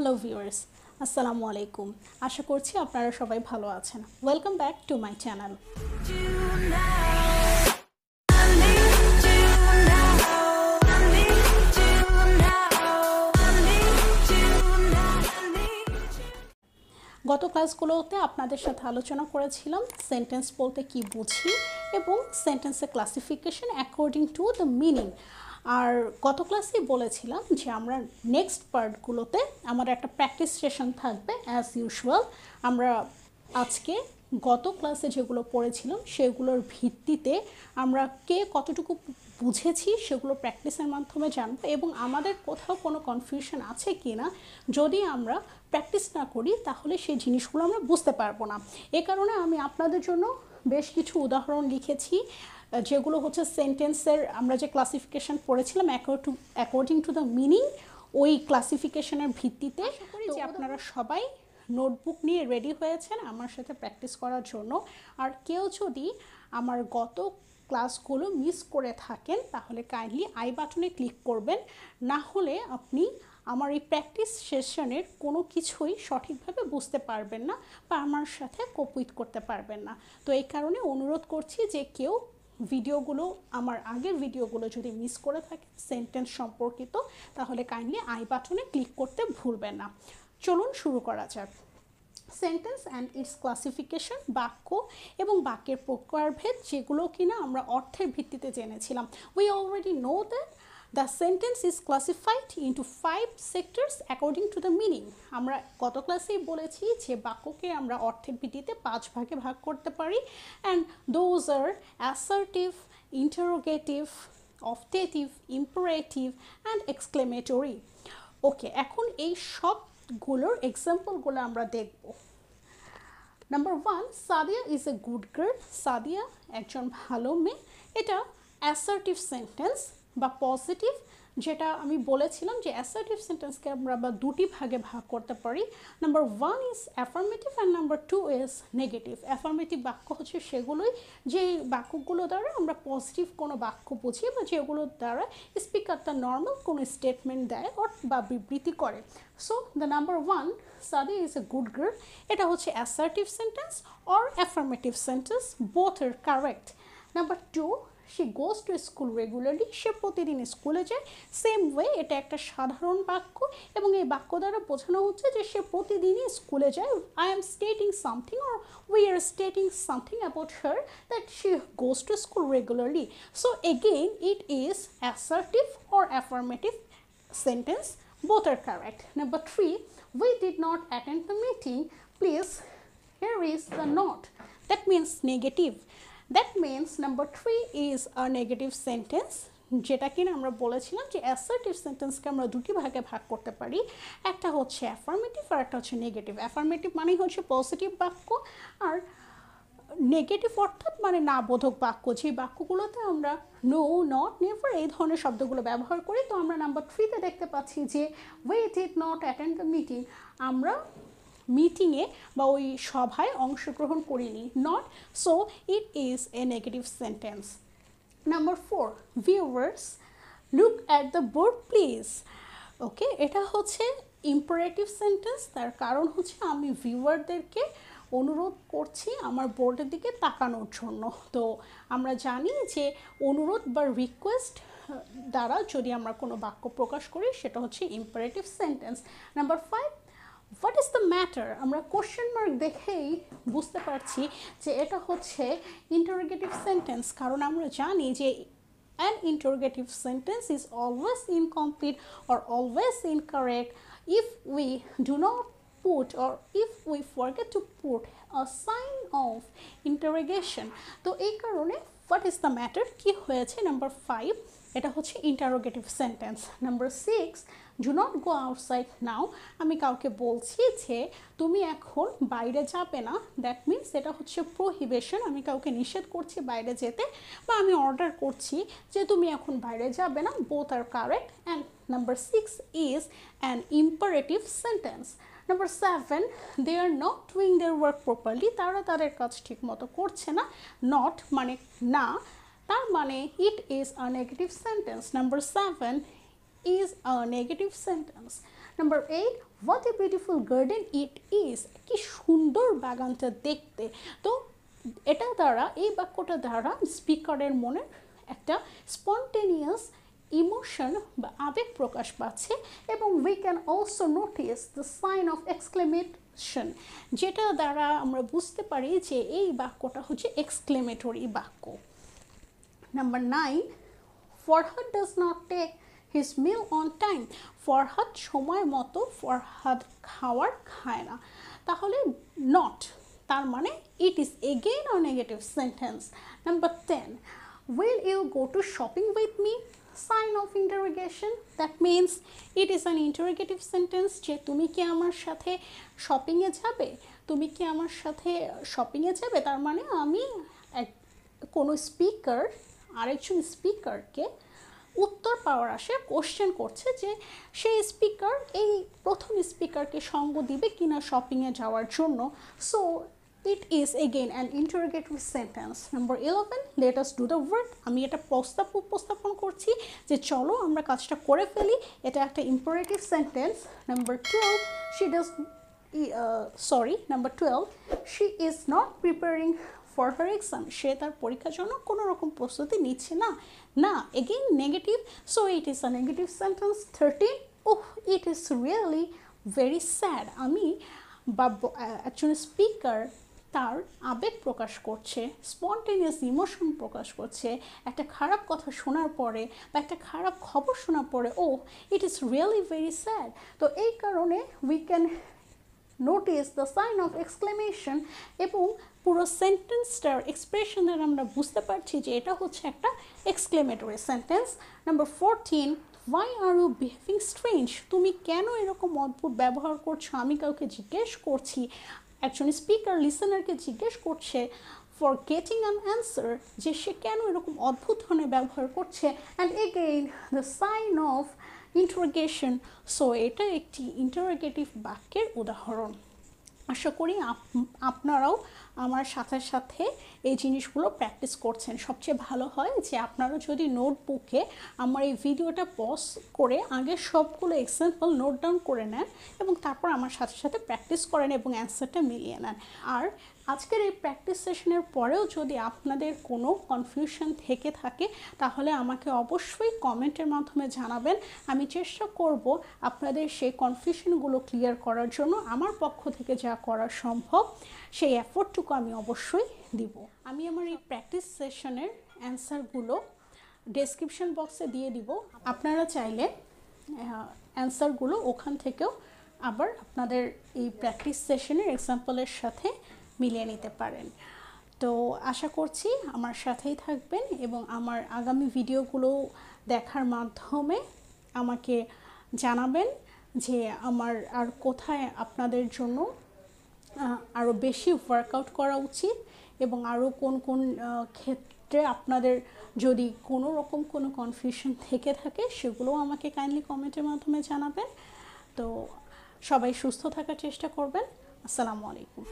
Hello viewers, আসসালামু আলাইকুম। আশা করছি আপনারা সবাই ভালো আছেন। Welcome back to my channel. গত ক্লাসগুলোতে আপনাদের সাথে আলোচনা করেছিলাম সেন্টেন্স বলতে কি বুঝি এবং সেন্টেন্সের classification according to the meaning. আর গত ক্লাসেই বলেছিলাম যে আমরা নেক্সট পার্টগুলোতে আমার একটা প্র্যাকটিস সেশন থাকবে অ্যাজ ইউজুয়াল। আমরা আজকে গত ক্লাসে যেগুলো পড়েছিলাম সেগুলোর ভিত্তিতে আমরা কে কতটুকু বুঝেছি সেগুলো প্র্যাকটিসের মাধ্যমে জানবো এবং আমাদের কোথাও কোনো কনফিউশন আছে কি না, যদি আমরা প্র্যাকটিস না করি তাহলে সেই জিনিসগুলো আমরা বুঝতে পারবো না। এ কারণে আমি আপনাদের জন্য বেশ কিছু উদাহরণ লিখেছি যেগুলো হচ্ছে সেন্টেন্সের আমরা যে ক্লাসিফিকেশন পড়েছিলাম অ্যাকর্ডিং টু দ্য মিনিং, ওই ক্লাসিফিকেশনের ভিত্তিতে। যে আপনারা সবাই নোটবুক নিয়ে রেডি হয়েছেন আমার সাথে প্র্যাকটিস করার জন্য। আর কেউ যদি আমার গত ক্লাসগুলো মিস করে থাকেন তাহলে কাইন্ডলি আই বাটনে ক্লিক করবেন, না হলে আপনি আমার এই প্র্যাকটিস সেশনের কোনো কিছুই সঠিকভাবে বুঝতে পারবেন না বা আমার সাথে কোপিট করতে পারবেন না। তো এই কারণে অনুরোধ করছি যে কেউ ভিডিওগুলো, আমার আগের ভিডিওগুলো যদি মিস করে থাকে সেন্টেন্স সম্পর্কিত, তাহলে কাইন্ডলি আই বাটনে ক্লিক করতে ভুলবেন না। চলুন শুরু করা যাক। সেন্টেন্স অ্যান্ড ইটস ক্লাসিফিকেশন, বাক্য এবং বাক্যের প্রকারভেদ, যেগুলো কিনা আমরা অর্থের ভিত্তিতে জেনেছিলাম। We already know that the sentence is classified into 5 sectors according to the meaning. আমরা গত ক্লাসেই বলেছি যে বাক্যকে আমরা অর্থের ভিত্তিতে 5 ভাগে ভাগ করতে পারি, and those are assertive, interrogative, optative, imperative and exclamatory. Okay, এখন এই সবগুলোর এক্সাম্পলগুলো আমরা দেখব। Number 1, Sadia is a good girl. Sadia একজন ভালো মেয়ে। এটা অ্যাসার্টিভ সেন্টেন্স বা পজিটিভ, যেটা আমি বলেছিলাম যে অ্যাসার্টিভ সেন্টেন্সকে আমরা দুটি ভাগে ভাগ করতে পারি। Number 1 is affirmative and number 2 is negative. Affirmative বাক্য হচ্ছে সেগুলোই যে বাক্যগুলো দ্বারা আমরা পজিটিভ কোনো বাক্য বুঝি বা যেগুলো দ্বারা স্পিকারটা নর্মাল কোনো স্টেটমেন্ট দেয় বা বিবৃতি করে। So the number 1, Sadia is a good girl, এটা হচ্ছে assertive sentence or affirmative sentence, both are correct. Number 2, she goes to school regularly, সে প্রতিদিন স্কুলে যায়। সেম ওয়ে, এটা একটা সাধারণ বাক্য এবং এই বাক্য দ্বারা বোঝানো হচ্ছে যে সে প্রতিদিনই স্কুলে যায়। I am stating something or we are stating something about her that she goes to school regularly. So again it is assertive or affirmative sentence, both are correct. Number 3, we did not attend the meeting. Please, here is the note. That means negative. That means number 3 is a negative sentence, যেটা কিনা আমরা বলেছিলাম যে assertive সেন্টেন্সকে আমরা দুটি ভাগে ভাগ করতে পারি, একটা হচ্ছে অ্যাফার্মেটিভ আর একটা হচ্ছে নেগেটিভ। অ্যাফার্মেটিভ মানে হচ্ছে পজিটিভ বাক্য, আর নেগেটিভ অর্থাৎ মানে না বোধক বাক্য, যে বাক্যগুলোতে আমরা নো, নট, নেভার এই ধরনের শব্দগুলো ব্যবহার করি। তো আমরা নাম্বার 3তে দেখতে পাচ্ছি যে we did not attend the meeting, আমরা মিটিংয়ে বা ওই সভায় অংশগ্রহণ করিনি, not, so it is a negative sentence. Number 4, viewers look at the board please. Okay, এটা হচ্ছে ইম্পারেটিভ সেন্টেন্স। তার কারণ হচ্ছে আমি ভিউয়ারদেরকে অনুরোধ করছি আমার বোর্ডের দিকে তাকানোর জন্য। তো আমরা জানি যে অনুরোধ বা রিকোয়েস্ট দ্বারা যদি আমরা কোনো বাক্য প্রকাশ করি সেটা হচ্ছে imperative sentence. Number 5, what is the matter, আমরা কোশ্চেন মার্ক দেখেই বুঝতে পারছি যে এটা হচ্ছে ইন্টারোগেটিভ সেন্টেন্স, কারণ আমরা জানি যে an interrogative sentence is always incomplete or always incorrect if we do not put or if we forget to put a sign of interrogation. তো এই কারণে what is the matter কি হয়েছে নাম্বার 5, এটা হচ্ছে interrogative sentence. Number 6, do not go outside নাও, আমি কাউকে বলছি যে তুমি এখন বাইরে যাবে না, দ্যাট মিনস এটা হচ্ছে প্রোহিবিশন, আমি কাউকে নিষেধ করছি বাইরে যেতে বা আমি অর্ডার করছি যে তুমি এখন বাইরে যাবে না, both are correct. And number 6 is an imperative sentence. Number 7, they are not doing their work properly, তারা তাদের কাজ ঠিক মতো করছে না, নট মানে না, তার মানে it is a negative sentence. Number 7 is a negative sentence. Number 8, what a beautiful garden it is, কি সুন্দর বাগানটা দেখতে। তো এটা দ্বারা, এই বাক্যটা দ্বারা স্পিকারের মনে একটা স্পন্টেনিয়াস ইমোশন বা আবেগ প্রকাশ পাচ্ছে। এবং we can also notice the sign of exclamation, যেটা দ্বারা আমরা বুঝতে পারি যে এই বাক্যটা হচ্ছে এক্সক্লেমেটরি বাক্য। Number 9, Farhad does not take his meal on time, Farhad সময় মতো ফরহাদ খাওয়ার খায় না। তাহলে নট তার মানে it is again a negative sentence. Number 10, will you go to shopping with me, sign of interrogation, that means it is an interrogative sentence, যে তুমি কি আমার সাথে শপিংয়ে যাবে, তুমি কি আমার সাথে শপিংয়ে যাবে। তার মানে আমি কোনো স্পিকার আরেকজন স্পিকারকে উত্তর পাওয়ার আশে কোশ্চেন করছে যে সেই স্পিকার এই প্রথম স্পিকারকে সঙ্গ দিবে কিনা শপিংয়ে যাওয়ার জন্য। So it is again an interrogative sentence. Number 11, let us do the work. আমি এটা উপস্থাপন করছি যে চলো আমরা কাজটা করে ফেলি, এটা একটা imperative sentence. Number 12, number 12, she is not preparing for her exam. সে তার পরীক্ষার জন্য কোনো রকম প্রস্তুতি নিচ্ছে না। না, again negative, so it is a negative sentence. 13, oh it is really very sad. আমি বা একজন স্পিকার তার আবেগ প্রকাশ করছে, স্পন্টেনিয়াস ইমোশন প্রকাশ করছে একটা খারাপ কথা শোনার পরে বা একটা খারাপ খবর শোনার পরে, oh it is really very sad. তো এই কারণে we can notice the sign of exclamation এবং পুরো সেন্টেন্সটার এক্সপ্রেশন দ্বারা আমরা বুঝতে পারছি যে এটা হচ্ছে একটা exclamatory sentence. Number 14, why are you behaving strange, তুমি কেন এরকম অদ্ভুত ব্যবহার করছো। আমি কাউকে জিজ্ঞেস করছি, একজন স্পিকার লিসেনারকে জিজ্ঞেস করছে ফর গেটিং অ্যান অ্যান্সার, যে সে কেন এরকম অদ্ভুত ধরনের ব্যবহার করছে। And again the sign of interrogation, so এটা একটি ইন্টারোগেটিভ বাক্যের উদাহরণ। আশা করি আপনারাও আমার সাথে সাথে এই জিনিসগুলো প্র্যাকটিস করছেন। সবচেয়ে ভালো হয় যে আপনারা যদি নোটবুকে আমার এই ভিডিওটা পজ করে আগে সবগুলো এক্সাম্পল নোট ডাউন করে নেন এবং তারপর আমার সাথে সাথে প্র্যাকটিস করেন এবং অ্যান্সারটা মিলিয়ে নেন। আর আজকের এই প্র্যাকটিস সেশনের পরেও যদি আপনাদের কোনো কনফিউশন থেকে থাকে তাহলে আমাকে অবশ্যই কমেন্টের মাধ্যমে জানাবেন। আমি চেষ্টা করব আপনাদের সেই কনফিউশনগুলো ক্লিয়ার করার জন্য আমার পক্ষ থেকে যা করা সম্ভব সেই এফোর্টটুকু আমি অবশ্যই দিব। আমি আমার এই প্র্যাকটিস সেশনের অ্যান্সারগুলো ডেসক্রিপশন বক্সে দিয়ে দিব, আপনারা চাইলে অ্যান্সারগুলো ওখান থেকেও আবার আপনাদের এই প্র্যাকটিস সেশনের এক্সাম্পলের সাথে মিলিয়ে নিতে পারেন। তো আশা করছি আমার সাথেই থাকবেন এবং আমার আগামী ভিডিওগুলো দেখার মাধ্যমে আমাকে জানাবেন যে আমার আর কোথায় আপনাদের জন্য আরও বেশি ওয়ার্কআউট করা উচিত এবং আরও কোন কোন ক্ষেত্রে আপনাদের যদি কোনো রকম কোনো কনফিউশন থেকে থাকে সেগুলোও আমাকে কাইন্ডলি কমেন্টের মাধ্যমে জানাবেন। তো সবাই সুস্থ থাকার চেষ্টা করবেন। আসসালামু আলাইকুম।